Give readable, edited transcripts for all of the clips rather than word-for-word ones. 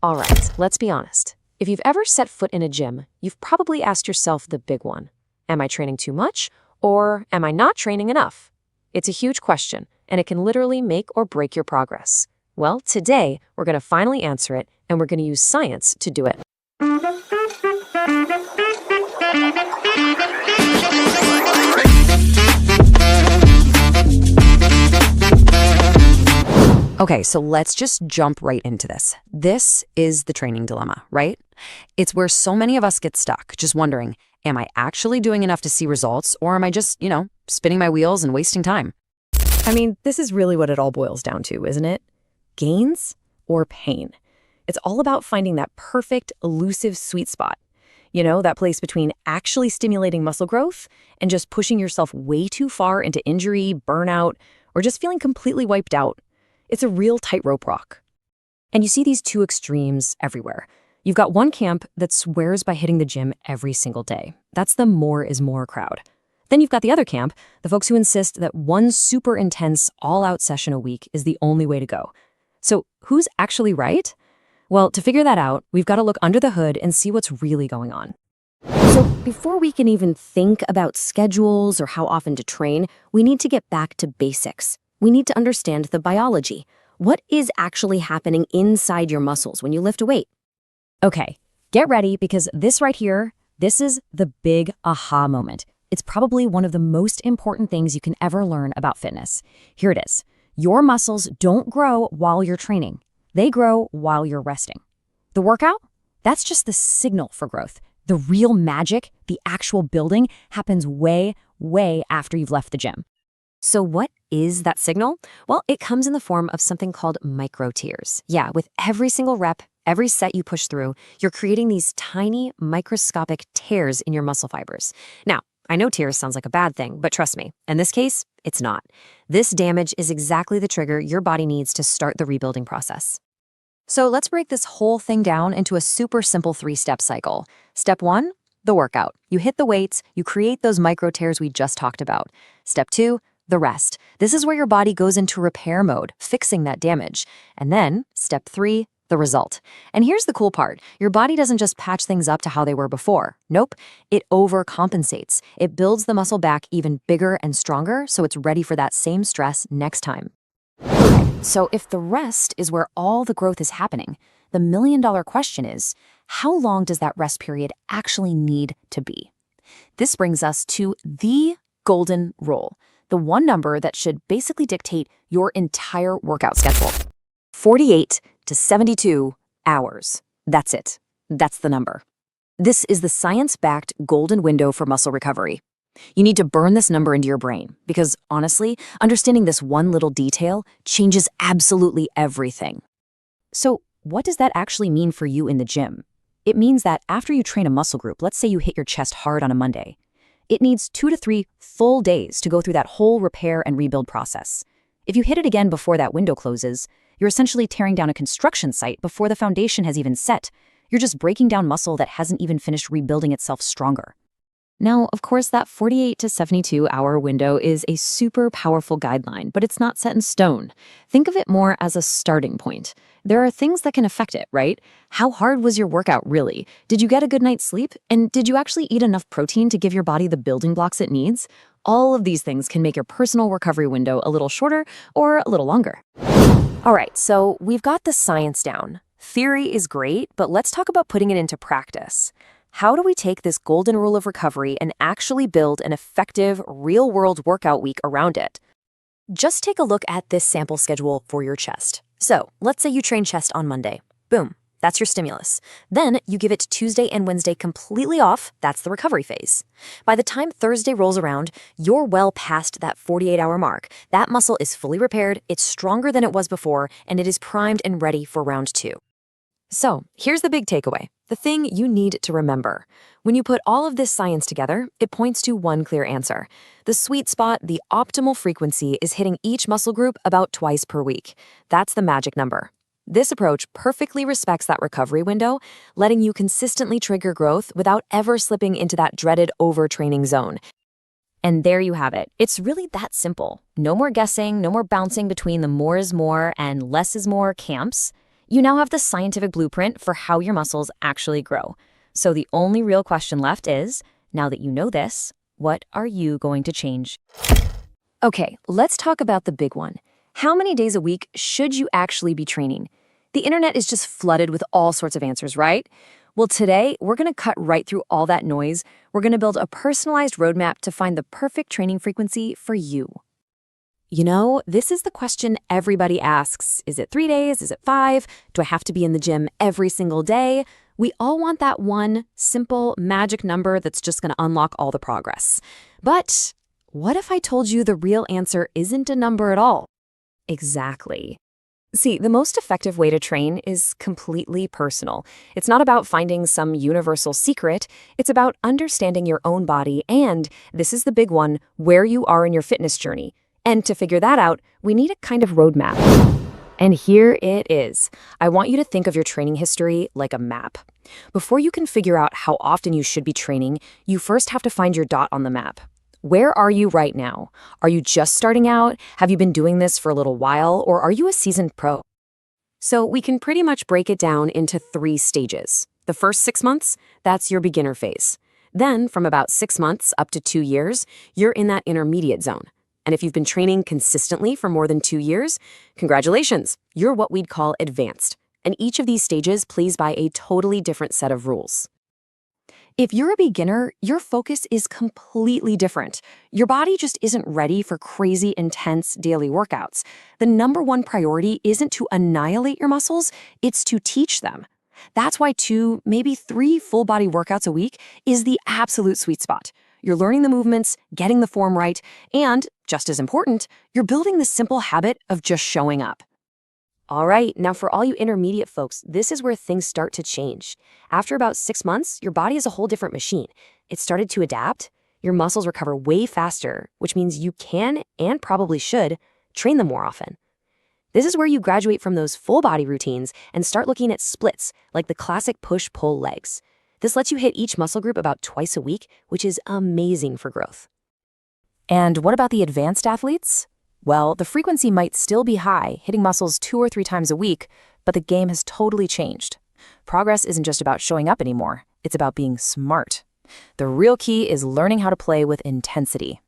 All right, let's be honest. If you've ever set foot in a gym, you've probably asked yourself the big one. Am I training too much? Or am I not training enough? It's a huge question, and it can literally make or break your progress. Well, today, we're going to finally answer it, and we're going to use science to do it. Okay, so let's just jump right into this. This is the training dilemma, right? It's where so many of us get stuck, just wondering, am I actually doing enough to see results, or am I just, spinning my wheels and wasting time? I mean, this is really what it all boils down to, isn't it? Gains or pain? It's all about finding that perfect, elusive sweet spot. That place between actually stimulating muscle growth and just pushing yourself way too far into injury, burnout, or just feeling completely wiped out. It's a real tightrope walk. And you see these two extremes everywhere. You've got one camp that swears by hitting the gym every single day. That's the more is more crowd. Then you've got the other camp, the folks who insist that one super intense, all-out session a week is the only way to go. So who's actually right? Well, to figure that out, we've got to look under the hood and see what's really going on. So before we can even think about schedules or how often to train, we need to get back to basics. We need to understand the biology. What is actually happening inside your muscles when you lift a weight? Okay, get ready because this right here, this is the big aha moment. It's probably one of the most important things you can ever learn about fitness. Here it is. Your muscles don't grow while you're training. They grow while you're resting. The workout? That's just the signal for growth. The real magic, the actual building, happens way, way after you've left the gym. So what is that signal? Well, it comes in the form of something called micro tears. Yeah, with every single rep, every set you push through, you're creating these tiny microscopic tears in your muscle fibers. Now, I know tears sounds like a bad thing, but trust me, in this case, it's not. This damage is exactly the trigger your body needs to start the rebuilding process. So let's break this whole thing down into a super simple 3-step cycle. Step 1, the workout. You hit the weights, you create those micro tears we just talked about. Step 2, the rest. This is where your body goes into repair mode, fixing that damage. And then, step 3, the result. And here's the cool part. Your body doesn't just patch things up to how they were before. Nope, it overcompensates. It builds the muscle back even bigger and stronger so it's ready for that same stress next time. Okay, so if the rest is where all the growth is happening, the million-dollar question is, how long does that rest period actually need to be? This brings us to the golden rule. The one number that should basically dictate your entire workout schedule. 48 to 72 hours. That's it. That's the number. This is the science-backed golden window for muscle recovery. You need to burn this number into your brain because, honestly, understanding this one little detail changes absolutely everything. So, what does that actually mean for you in the gym? It means that after you train a muscle group, let's say you hit your chest hard on a Monday, it needs 2 to 3 full days to go through that whole repair and rebuild process. If you hit it again before that window closes, you're essentially tearing down a construction site before the foundation has even set. You're just breaking down muscle that hasn't even finished rebuilding itself stronger. Now, of course, that 48 to 72 hour window is a super powerful guideline, but it's not set in stone. Think of it more as a starting point. There are things that can affect it, right? How hard was your workout really? Did you get a good night's sleep? And did you actually eat enough protein to give your body the building blocks it needs? All of these things can make your personal recovery window a little shorter or a little longer. All right, so we've got the science down. Theory is great, but let's talk about putting it into practice. How do we take this golden rule of recovery and actually build an effective, real-world workout week around it? Just take a look at this sample schedule for your chest. So, let's say you train chest on Monday. Boom, that's your stimulus. Then you give it Tuesday and Wednesday completely off. That's the recovery phase. By the time Thursday rolls around, you're well past that 48-hour mark. That muscle is fully repaired, it's stronger than it was before, and it is primed and ready for round 2. So, here's the big takeaway, the thing you need to remember. When you put all of this science together, it points to one clear answer. The sweet spot, the optimal frequency, is hitting each muscle group about twice per week. That's the magic number. This approach perfectly respects that recovery window, letting you consistently trigger growth without ever slipping into that dreaded overtraining zone. And there you have it. It's really that simple. No more guessing, no more bouncing between the more is more and less is more camps. You now have the scientific blueprint for how your muscles actually grow. So the only real question left is, now that you know this, what are you going to change? Okay, let's talk about the big one. How many days a week should you actually be training? The internet is just flooded with all sorts of answers, right? Well, today, we're going to cut right through all that noise. We're going to build a personalized roadmap to find the perfect training frequency for you. You know, this is the question everybody asks. Is it 3 days? Is it 5? Do I have to be in the gym every single day? We all want that one simple magic number that's just going to unlock all the progress. But what if I told you the real answer isn't a number at all? Exactly. See, the most effective way to train is completely personal. It's not about finding some universal secret. It's about understanding your own body and, this is the big one, where you are in your fitness journey. And to figure that out, we need a kind of roadmap. And here it is. I want you to think of your training history like a map. Before you can figure out how often you should be training, you first have to find your dot on the map. Where are you right now? Are you just starting out? Have you been doing this for a little while? Or are you a seasoned pro? So we can pretty much break it down into 3 stages. The first 6 months, that's your beginner phase. Then, from about 6 months up to 2 years, you're in that intermediate zone. And if you've been training consistently for more than 2 years, congratulations, you're what we'd call advanced. And each of these stages plays by a totally different set of rules. If you're a beginner, your focus is completely different. Your body just isn't ready for crazy, intense daily workouts. The number one priority isn't to annihilate your muscles, it's to teach them. That's why 2, maybe 3 full-body workouts a week is the absolute sweet spot. You're learning the movements, getting the form right, and, just as important, you're building the simple habit of just showing up. All right, now for all you intermediate folks, this is where things start to change. After about 6 months, your body is a whole different machine. It started to adapt, your muscles recover way faster, which means you can, and probably should, train them more often. This is where you graduate from those full body routines and start looking at splits, like the classic push-pull legs. This lets you hit each muscle group about twice a week, which is amazing for growth. And what about the advanced athletes? Well, the frequency might still be high, hitting muscles 2 or 3 times a week, but the game has totally changed. Progress isn't just about showing up anymore, it's about being smart. The real key is learning how to play with intensity.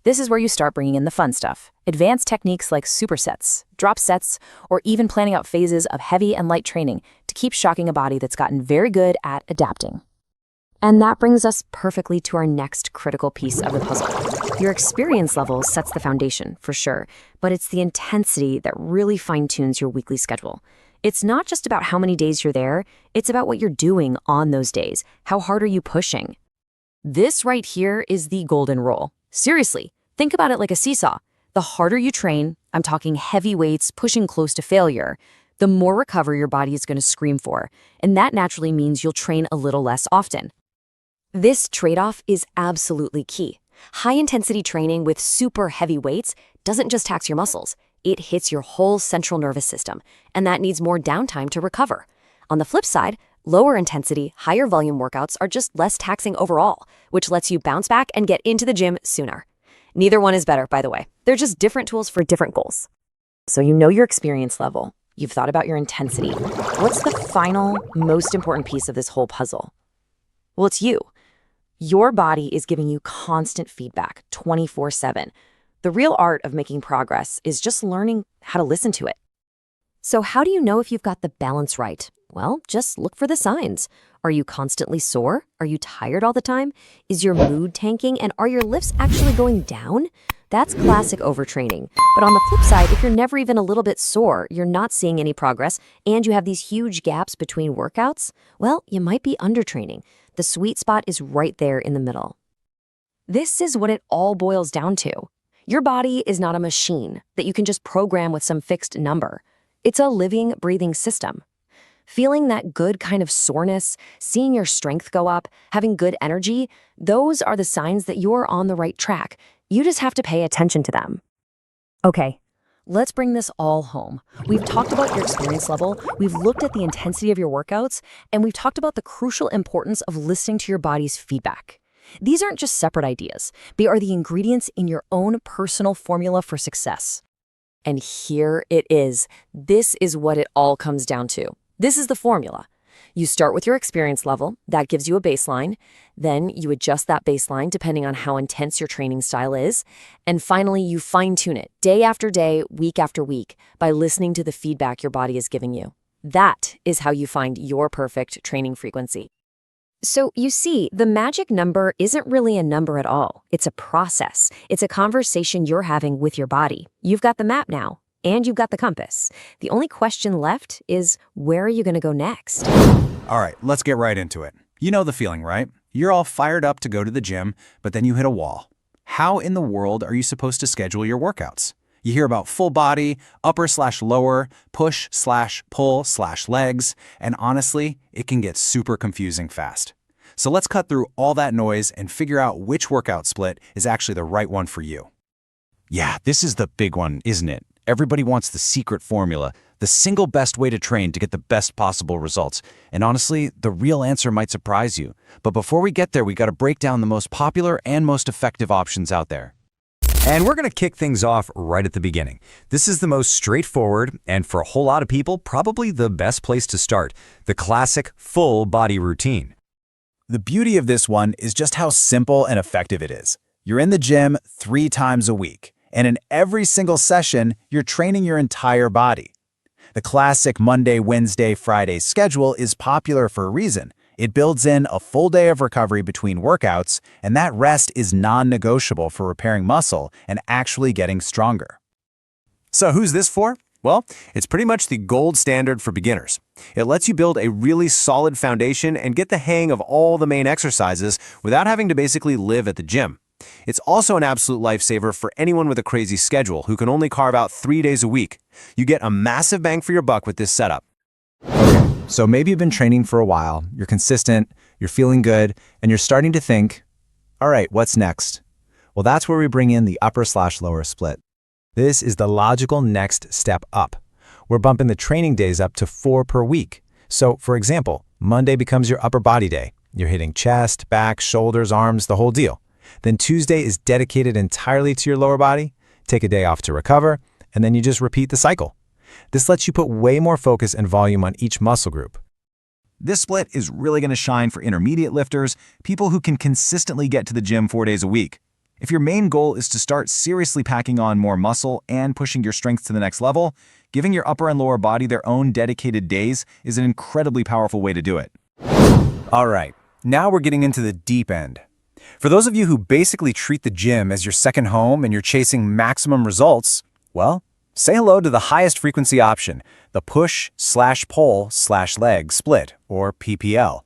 This is where you start bringing in the fun stuff. Advanced techniques like supersets, drop sets, or even planning out phases of heavy and light training to keep shocking a body that's gotten very good at adapting. And that brings us perfectly to our next critical piece of the puzzle. Your experience level sets the foundation, for sure, but it's the intensity that really fine-tunes your weekly schedule. It's not just about how many days you're there, it's about what you're doing on those days. How hard are you pushing? This right here is the golden rule. Seriously, think about it like a seesaw. The harder you train, I'm talking heavy weights, pushing close to failure, the more recovery your body is going to scream for, and that naturally means you'll train a little less often. This trade-off is absolutely key. High-intensity training with super heavy weights doesn't just tax your muscles, it hits your whole central nervous system, and that needs more downtime to recover. On the flip side, lower intensity, higher volume workouts are just less taxing overall, which lets you bounce back and get into the gym sooner. Neither one is better, by the way. They're just different tools for different goals. So you know your experience level. You've thought about your intensity. What's the final, most important piece of this whole puzzle? Well, it's you. Your body is giving you constant feedback 24/7. The real art of making progress is just learning how to listen to it. So how do you know if you've got the balance right? Well, just look for the signs. Are you constantly sore? Are you tired all the time? Is your mood tanking? And are your lifts actually going down? That's classic overtraining. But on the flip side, if you're never even a little bit sore, you're not seeing any progress, and you have these huge gaps between workouts, well, you might be undertraining. The sweet spot is right there in the middle. This is what it all boils down to. Your body is not a machine that you can just program with some fixed number. It's a living, breathing system. Feeling that good kind of soreness, seeing your strength go up, having good energy, those are the signs that you're on the right track. You just have to pay attention to them. Okay, let's bring this all home. We've talked about your experience level, we've looked at the intensity of your workouts, and we've talked about the crucial importance of listening to your body's feedback. These aren't just separate ideas. They are the ingredients in your own personal formula for success. And here it is. This is what it all comes down to. This is the formula. You start with your experience level. That gives you a baseline. Then you adjust that baseline depending on how intense your training style is. And finally, you fine-tune it day after day, week after week, by listening to the feedback your body is giving you. That is how you find your perfect training frequency. So you see, the magic number isn't really a number at all. It's a process. It's a conversation you're having with your body. You've got the map now, and you've got the compass. The only question left is, where are you going to go next? All right, let's get right into it. You know the feeling, right? You're all fired up to go to the gym, but then you hit a wall. How in the world are you supposed to schedule your workouts? You hear about full body, upper/lower, push/pull/legs, and honestly, it can get super confusing fast. So let's cut through all that noise and figure out which workout split is actually the right one for you. Yeah, this is the big one, isn't it? Everybody wants the secret formula, the single best way to train to get the best possible results. And honestly, the real answer might surprise you. But before we get there, we got to break down the most popular and most effective options out there. And we're going to kick things off right at the beginning. This is the most straightforward, and for a whole lot of people, probably the best place to start, the classic full body routine. The beauty of this one is just how simple and effective it is. You're in the gym 3 times a week, and in every single session, you're training your entire body. The classic Monday, Wednesday, Friday schedule is popular for a reason. It builds in a full day of recovery between workouts, and that rest is non-negotiable for repairing muscle and actually getting stronger. So who's this for? Well, it's pretty much the gold standard for beginners. It lets you build a really solid foundation and get the hang of all the main exercises without having to basically live at the gym. It's also an absolute lifesaver for anyone with a crazy schedule who can only carve out 3 days a week. You get a massive bang for your buck with this setup. So maybe you've been training for a while, you're consistent, you're feeling good, and you're starting to think, all right, what's next? Well, that's where we bring in the upper/lower split. This is the logical next step up. We're bumping the training days up to 4 per week. So, for example, Monday becomes your upper body day. You're hitting chest, back, shoulders, arms, the whole deal. Then Tuesday is dedicated entirely to your lower body. Take a day off to recover, and then you just repeat the cycle. This lets you put way more focus and volume on each muscle group. This split is really going to shine for intermediate lifters, people who can consistently get to the gym 4 days a week. If your main goal is to start seriously packing on more muscle and pushing your strength to the next level, giving your upper and lower body their own dedicated days is an incredibly powerful way to do it. All right, now we're getting into the deep end. For those of you who basically treat the gym as your second home and you're chasing maximum results, well, say hello to the highest frequency option, the push/pull/leg split, or PPL.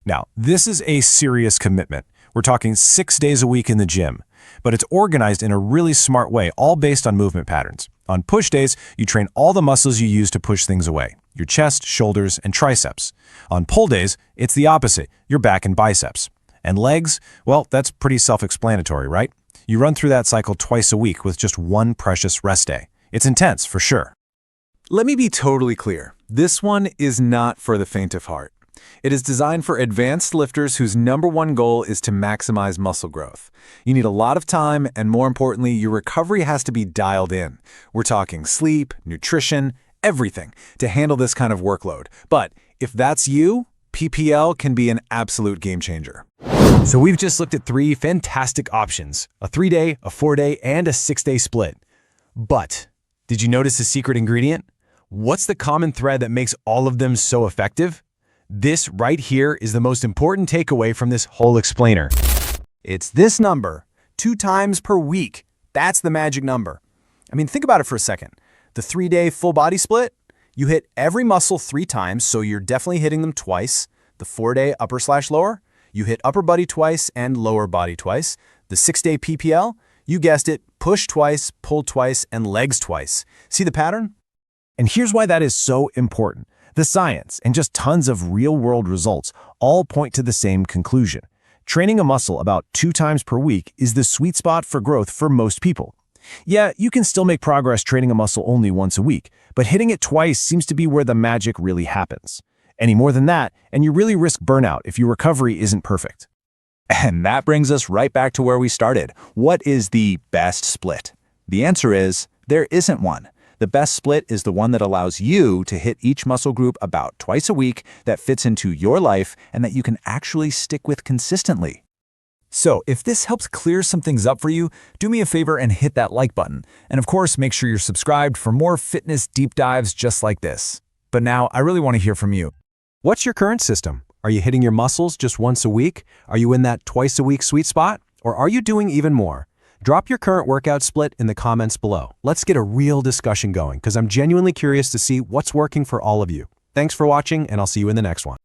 Now, this is a serious commitment. We're talking 6 days a week in the gym, but it's organized in a really smart way, all based on movement patterns. On push days, you train all the muscles you use to push things away, your chest, shoulders, and triceps. On pull days, it's the opposite, your back and biceps. And legs, well, that's pretty self-explanatory, right? You run through that cycle twice a week with just one precious rest day. It's intense, for sure. Let me be totally clear. This one is not for the faint of heart. It is designed for advanced lifters whose #1 goal is to maximize muscle growth. You need a lot of time, and more importantly, your recovery has to be dialed in. We're talking sleep, nutrition, everything to handle this kind of workload. But if that's you, PPL can be an absolute game changer. So we've just looked at 3 fantastic options, a 3-day, a 4-day, and a 6-day split. But did you notice the secret ingredient? What's the common thread that makes all of them so effective? This right here is the most important takeaway from this whole explainer. It's this number, 2 times per week. That's the magic number. I mean, think about it for a second. The 3-day full body split, you hit every muscle 3 times, so you're definitely hitting them twice. The 4-day upper/lower, you hit upper body twice and lower body twice. The 6-day PPL, you guessed it, push twice, pull twice, and legs twice. See the pattern? And here's why that is so important. The science and just tons of real-world results all point to the same conclusion. Training a muscle about 2 times per week is the sweet spot for growth for most people. Yeah, you can still make progress training a muscle only once a week, but hitting it twice seems to be where the magic really happens. Any more than that, and you really risk burnout if your recovery isn't perfect. And that brings us right back to where we started. What is the best split? The answer is There isn't one. The best split is the one that allows you to hit each muscle group about twice a week, that fits into your life, and that you can actually stick with consistently. So, if this helps clear some things up for you, do me a favor and hit that like button. And of course, make sure you're subscribed for more fitness deep dives just like this. But now, I really want to hear from you. What's your current system? Are you hitting your muscles just once a week? Are you in that twice-a-week sweet spot? Or are you doing even more? Drop your current workout split in the comments below. Let's get a real discussion going, because I'm genuinely curious to see what's working for all of you. Thanks for watching, and I'll see you in the next one.